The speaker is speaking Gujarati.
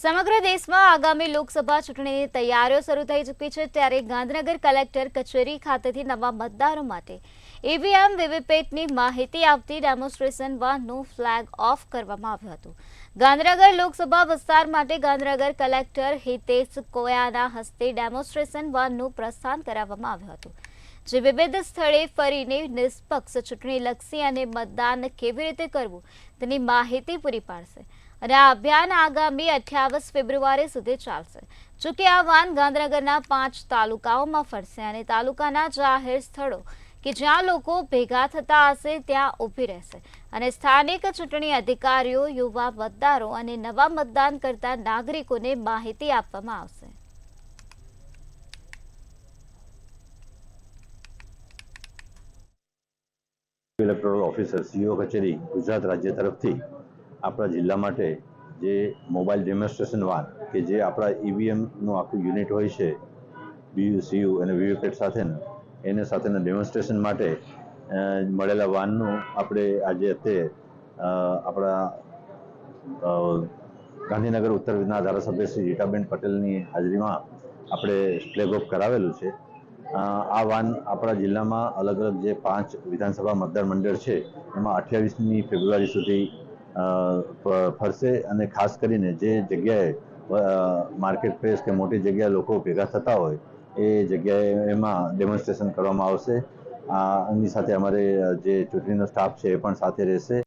સમગ્ર દેશમાં આગામી લોકસભા ચૂંટણીની તૈયારીઓ શરૂ થઈ ચૂકી છે ત્યારે ગાંધીનગર કલેક્ટર કચેરી ખાતેથી નવા મતદારો માટે ઈવીએમ વીવીપેટની માહિતી આપતી ડેમોન્સ્ટ્રેશન વાનનું ફ્લેગ ઓફ કરવામાં આવ્યું હતું। ગાંધીનગર લોકસભા વિસ્તાર માટે ગાંધીનગર કલેક્ટર હિતેશ કોયાના હસ્તે ડેમોન્સ્ટ્રેશન વાનનું પ્રસ્થાન કરાવવામાં આવ્યું હતું, જે વિવિધ સ્થળે ફરીને નિષ્પક્ષ ચૂંટણીલક્ષી અને મતદાન કેવી રીતે કરવું તેની માહિતી પૂરી પાડશે અને આ અભિયાન આગામી 28 ફેબ્રુઆરી સુધી ચાલશે। જોકે આ વાન ગાંધીનગરના 5 તાલુકાઓમાં ફરશે અને તાલુકાના જાહેર સ્થળો કે જ્યાં લોકો ભેગા થતા હશે ત્યાં ઊભી રહેશે અને સ્થાનિક ચૂંટણી અધિકારીઓ, યુવા મતદારો અને નવા મતદાન કરતા નાગરિકોને માહિતી આપવામાં આવશે। ઇલેક્ટોરલ ઓફિસર સીઓ કચેરી ગુજરાત રાજ્ય તરફથી આપણા જિલ્લા માટે જે મોબાઈલ ડેમોન્સ્ટ્રેશન વાન કે જે આપણા ઈવીએમનું આખું યુનિટ હોય છે, બીયુસીયુ અને વીવીપેટ સાથેનું એને સાથેના ડેમોન્સ્ટ્રેશન માટે મળેલા વાનનું આપણે આજે આપણા ગાંધીનગર ઉત્તર વિભાગના ધારાસભ્ય શ્રી રીટાબેન પટેલની હાજરીમાં આપણે ફ્લેગ ઓફ કરાવેલું છે। આ વાન આપણા જિલ્લામાં અલગ અલગ જે 5 વિધાનસભા મતદાર મંડળ છે એમાં 28મી ફેબ્રુઆરી સુધી ફરશે અને ખાસ કરીને જે જગ્યાએ માર્કેટ પ્લેસ કે મોટી જગ્યાએ લોકો ભેગા થતા હોય એ જગ્યાએ એમાં ડેમોન્સ્ટ્રેશન કરવામાં આવશે। આની સાથે અમારે જે ચૂંટણીનો સ્ટાફ છે એ પણ સાથે રહેશે